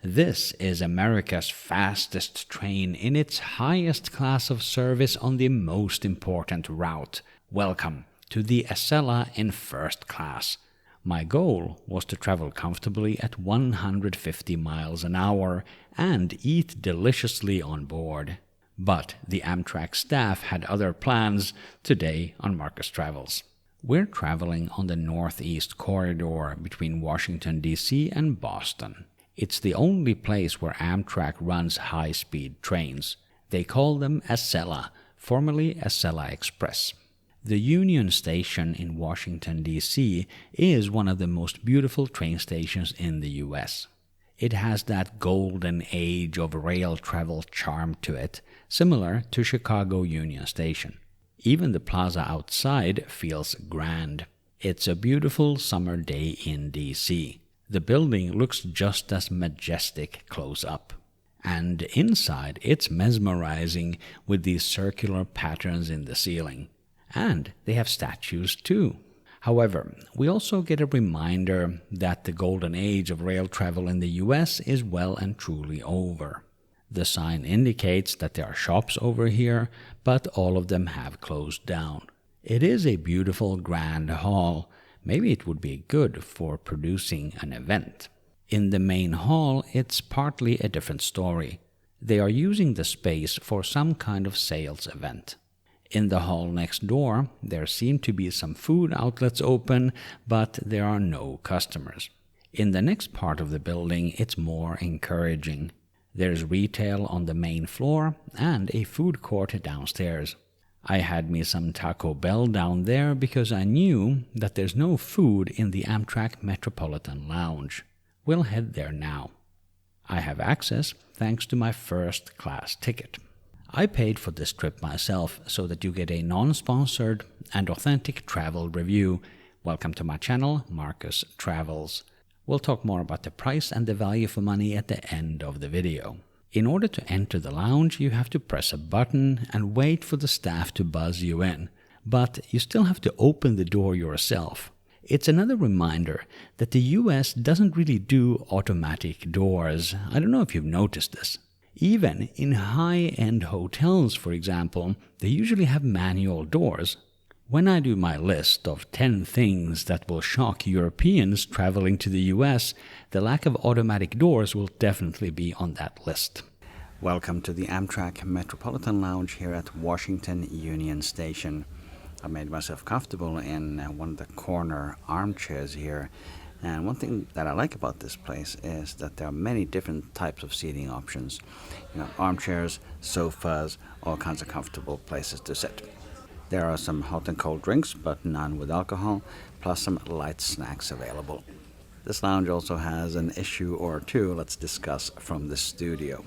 This is America's fastest train in its highest class of service on the most important route. Welcome to the Acela in First Class. My goal was to travel comfortably at 150 miles an hour and eat deliciously on board. But the Amtrak staff had other plans today on Markus Travels. We're traveling on the Northeast Corridor between Washington, D.C. and Boston. It's the only place where Amtrak runs high-speed trains. They call them Acela, formerly Acela Express. The Union Station in Washington, D.C. is one of the most beautiful train stations in the U.S. It has that golden age of rail travel charm to it, similar to Chicago Union Station. Even the plaza outside feels grand. It's a beautiful summer day in D.C. The building looks just as majestic close up. And inside, it's mesmerizing with these circular patterns in the ceiling. And they have statues too. However, we also get a reminder that the golden age of rail travel in the US is well and truly over. The sign indicates that there are shops over here, but all of them have closed down. It is a beautiful grand hall. Maybe it would be good for producing an event. In the main hall, it's partly a different story. They are using the space for some kind of sales event. In the hall next door, there seem to be some food outlets open, but there are no customers. In the next part of the building, it's more encouraging. There's retail on the main floor and a food court downstairs. I had me some Taco Bell down there because I knew that there's no food in the Amtrak Metropolitan lounge. We'll head there now. I have access thanks to my first class ticket. I paid for this trip myself so that you get a non-sponsored and authentic travel review. Welcome to my channel, Markus Travels. We'll talk more about the price and the value for money at the end of the video. In order to enter the lounge, you have to press a button and wait for the staff to buzz you in. But you still have to open the door yourself. It's another reminder that the US doesn't really do automatic doors. I don't know if you've noticed this. Even in high-end hotels, for example, they usually have manual doors. When I do my list of 10 things that will shock Europeans traveling to the US, the lack of automatic doors will definitely be on that list. Welcome to the Amtrak Metropolitan Lounge here at Washington Union Station. I made myself comfortable in one of the corner armchairs here. And one thing that I like about this place is that there are many different types of seating options. You know, armchairs, sofas, all kinds of comfortable places to sit. There are some hot and cold drinks, but none with alcohol, plus some light snacks available. This lounge also has an issue or two let's discuss from the studio.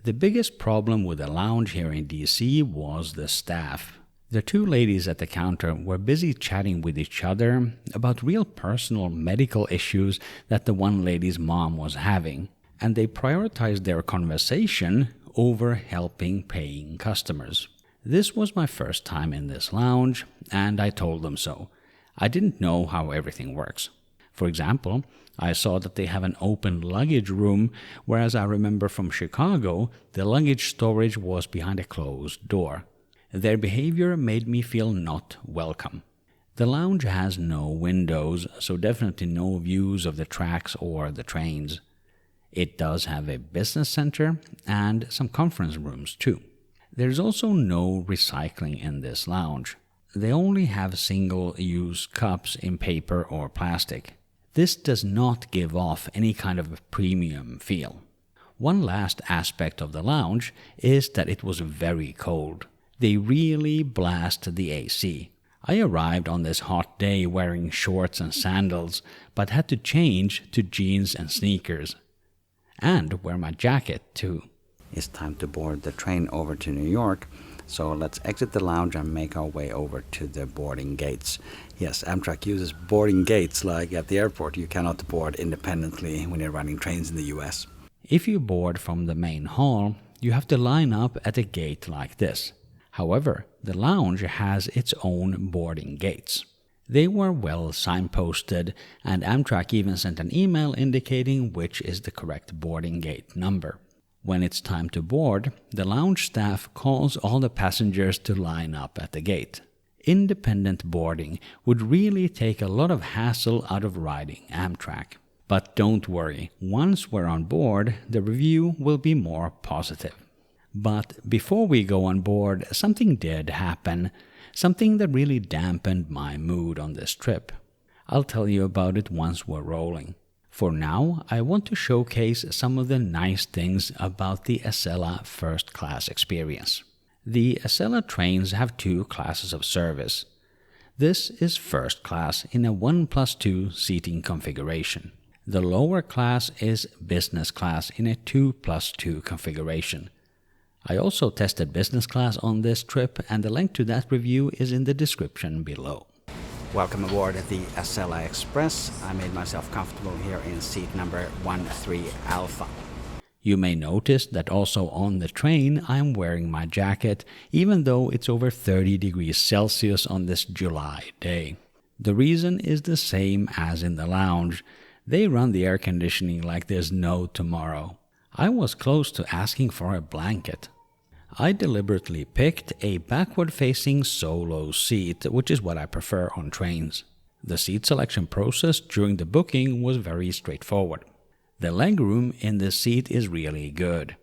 The biggest problem with the lounge here in DC was the staff. The two ladies at the counter were busy chatting with each other about real personal medical issues that the one lady's mom was having, and they prioritized their conversation over helping paying customers. This was my first time in this lounge, and I told them so. I didn't know how everything works. For example, I saw that they have an open luggage room, whereas I remember from Chicago, the luggage storage was behind a closed door. Their behavior made me feel not welcome. The lounge has no windows, so definitely no views of the tracks or the trains. It does have a business center and some conference rooms too. There's also no recycling in this lounge. They only have single-use cups in paper or plastic. This does not give off any kind of a premium feel. One last aspect of the lounge is that it was very cold. They really blast the AC. I arrived on this hot day wearing shorts and sandals, but had to change to jeans and sneakers. And wear my jacket too. It's time to board the train over to New York, so let's exit the lounge and make our way over to the boarding gates. Yes, Amtrak uses boarding gates like at the airport. You cannot board independently when you're running trains in the US. If you board from the main hall, you have to line up at a gate like this. However, the lounge has its own boarding gates. They were well signposted, and Amtrak even sent an email indicating which is the correct boarding gate number. When it's time to board, the lounge staff calls all the passengers to line up at the gate. Independent boarding would really take a lot of hassle out of riding Amtrak. But don't worry, once we're on board, the review will be more positive. But before we go on board, something did happen, something that really dampened my mood on this trip. I'll tell you about it once we're rolling. For now, I want to showcase some of the nice things about the Acela First Class experience. The Acela trains have two classes of service. This is First Class in a 1+2 seating configuration. The lower class is Business Class in a 2+2 configuration. I also tested Business Class on this trip, and the link to that review is in the description below. Welcome aboard the Acela Express. I made myself comfortable here in seat number 13 Alpha. You may notice that also on the train I'm wearing my jacket, even though it's over 30 degrees Celsius on this July day. The reason is the same as in the lounge. They run the air conditioning like there's no tomorrow. I was close to asking for a blanket. I deliberately picked a backward-facing solo seat, which is what I prefer on trains. The seat selection process during the booking was very straightforward. The legroom in this seat is really good.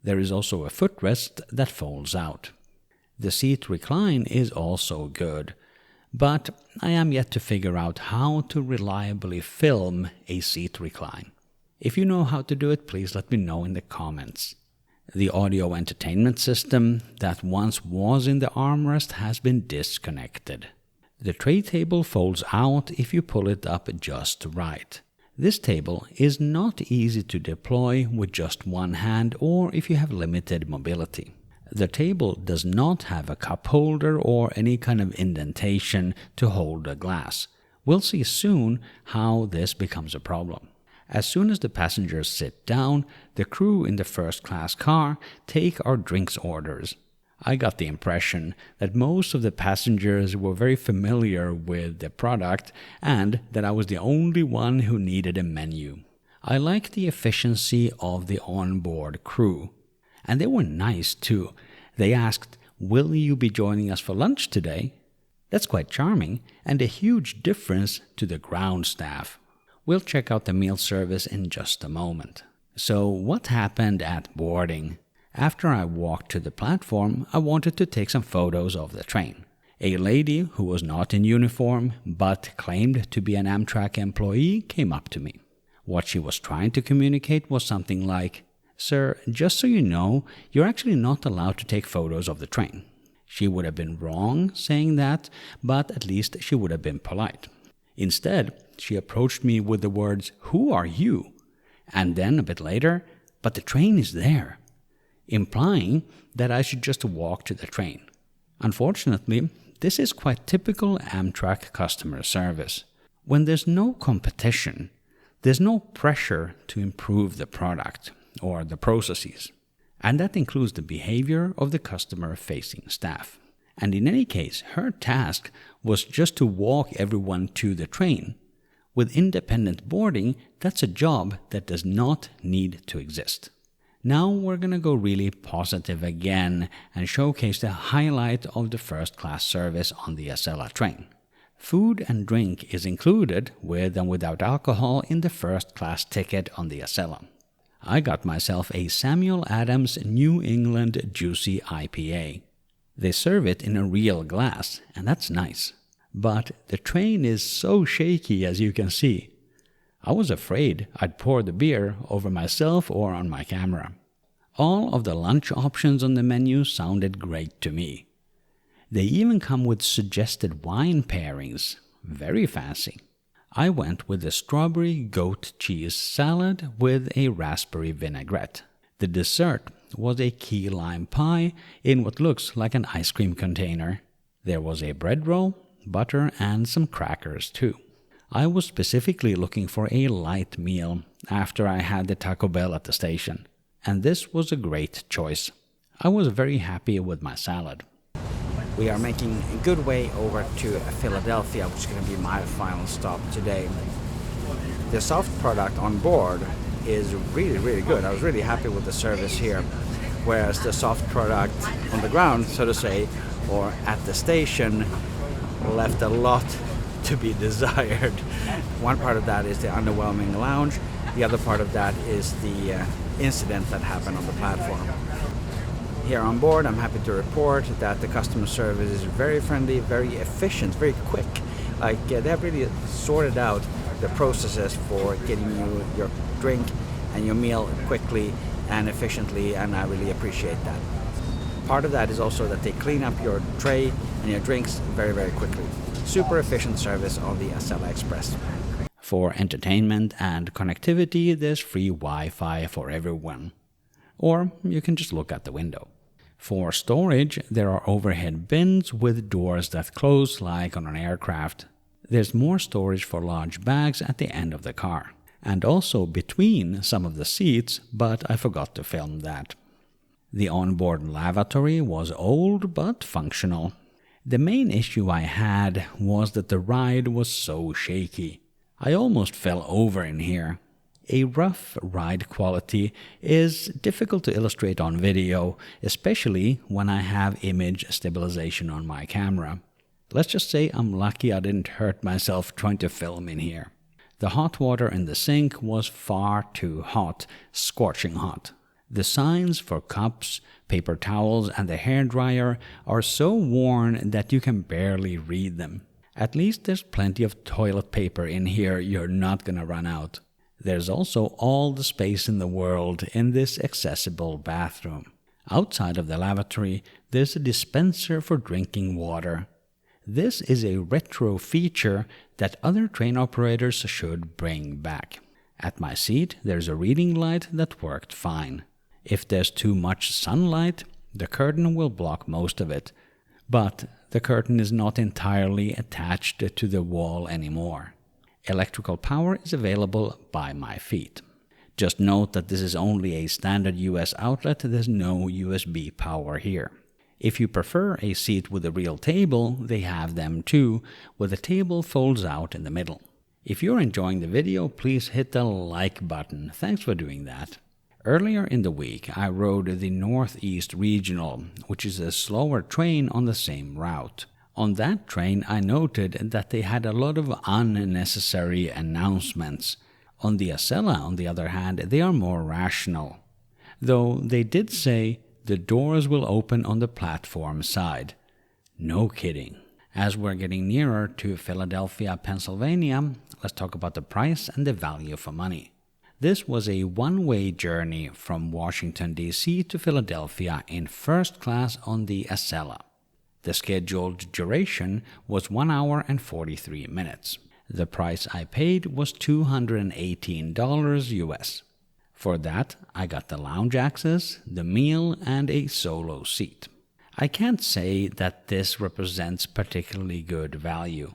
There is also a footrest that folds out. The seat recline is also good, but I am yet to figure out how to reliably film a seat recline. If you know how to do it, please let me know in the comments. The audio entertainment system that once was in the armrest has been disconnected. The tray table folds out if you pull it up just right. This table is not easy to deploy with just one hand or if you have limited mobility. The table does not have a cup holder or any kind of indentation to hold a glass. We'll see soon how this becomes a problem. As soon as the passengers sit down, the crew in the first class car take our drinks orders. I got the impression that most of the passengers were very familiar with the product and that I was the only one who needed a menu. I like the efficiency of the onboard crew. And they were nice too. They asked, "Will you be joining us for lunch today?" That's quite charming and a huge difference to the ground staff. We'll check out the meal service in just a moment. So what happened at boarding? After I walked to the platform, I wanted to take some photos of the train. A lady who was not in uniform but claimed to be an Amtrak employee came up to me. What she was trying to communicate was something like, "Sir, just so you know, you're actually not allowed to take photos of the train." She would have been wrong saying that, but at least she would have been polite. Instead, she approached me with the words, "Who are you?" And then a bit later, "But the train is there," implying that I should just walk to the train. Unfortunately, this is quite typical Amtrak customer service. When there's no competition, there's no pressure to improve the product or the processes. And that includes the behavior of the customer-facing staff. And in any case, her task was just to walk everyone to the train. With independent boarding, that's a job that does not need to exist. Now we're going to go really positive again and showcase the highlight of the first class service on the Acela train. Food and drink is included with and without alcohol in the first class ticket on the Acela. I got myself a Samuel Adams New England Juicy IPA. They serve it in a real glass, and that's nice. But the train is so shaky, as you can see. I was afraid I'd pour the beer over myself or on my camera. All of the lunch options on the menu sounded great to me. They even come with suggested wine pairings. Very fancy. I went with a strawberry goat cheese salad with a raspberry vinaigrette. The dessert was a key lime pie in what looks like an ice cream container. There was a bread roll, butter, and some crackers too. I was specifically looking for a light meal after I had the Taco Bell at the station, and this was a great choice. I was very happy with my salad. We are making a good way over to Philadelphia, which is going to be my final stop today. The soft product on board is really, really good. I was really happy with the service here, whereas the soft product on the ground, so to say, or at the station, left a lot to be desired. One part of that is the underwhelming lounge. The other part of that is the incident that happened on the platform. Here on board, I'm happy to report that the customer service is very friendly, very efficient, very quick. Like they've really sorted out the processes for getting you your drink and your meal quickly and efficiently, and I really appreciate that. Part of that is also that they clean up your tray and your drinks very, very quickly. Super efficient service on the Acela Express. For entertainment and connectivity, there's free Wi-Fi for everyone. Or you can just look out the window. For storage, there are overhead bins with doors that close like on an aircraft. There's more storage for large bags at the end of the car, and also between some of the seats, but I forgot to film that. The onboard lavatory was old but functional. The main issue I had was that the ride was so shaky. I almost fell over in here. A rough ride quality is difficult to illustrate on video, especially when I have image stabilization on my camera. Let's just say I'm lucky I didn't hurt myself trying to film in here. The hot water in the sink was far too hot, scorching hot. The signs for cups, paper towels, and the hairdryer are so worn that you can barely read them. At least there's plenty of toilet paper in here, you're not gonna run out. There's also all the space in the world in this accessible bathroom. Outside of the lavatory, there's a dispenser for drinking water. This is a retro feature that other train operators should bring back. At my seat, there's a reading light that worked fine. If there's too much sunlight, the curtain will block most of it. But the curtain is not entirely attached to the wall anymore. Electrical power is available by my feet. Just note that this is only a standard US outlet, there's no USB power here. If you prefer a seat with a real table, they have them too, where the table folds out in the middle. If you're enjoying the video, please hit the like button. Thanks for doing that. Earlier in the week, I rode the Northeast Regional, which is a slower train on the same route. On that train, I noted that they had a lot of unnecessary announcements. On the Acela, on the other hand, they are more rational. Though they did say the doors will open on the platform side. No kidding. As we're getting nearer to Philadelphia, Pennsylvania, let's talk about the price and the value for money. This was a one-way journey from Washington, D.C. to Philadelphia in first class on the Acela. The scheduled duration was 1 hour and 43 minutes. The price I paid was $218 US. For that, I got the lounge access, the meal, and a solo seat. I can't say that this represents particularly good value.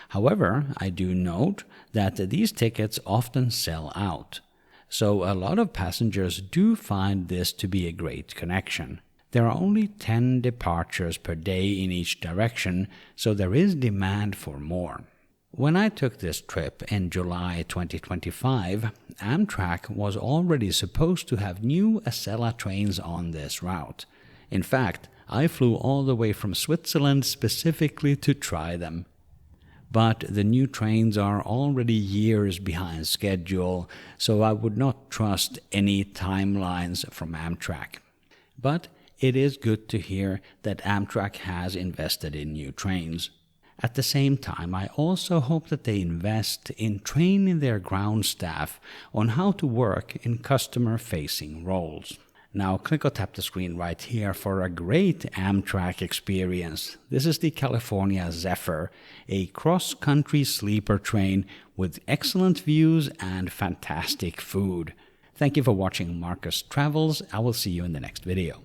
However, I do note that these tickets often sell out, so a lot of passengers do find this to be a great connection. There are only 10 departures per day in each direction, so there is demand for more. When I took this trip in July 2025, Amtrak was already supposed to have new Acela trains on this route. In fact, I flew all the way from Switzerland specifically to try them. But the new trains are already years behind schedule, so I would not trust any timelines from Amtrak. But it is good to hear that Amtrak has invested in new trains. At the same time, I also hope that they invest in training their ground staff on how to work in customer-facing roles. Now click or tap the screen right here for a great Amtrak experience. This is the California Zephyr, a cross-country sleeper train with excellent views and fantastic food. Thank you for watching Markus Travels. I will see you in the next video.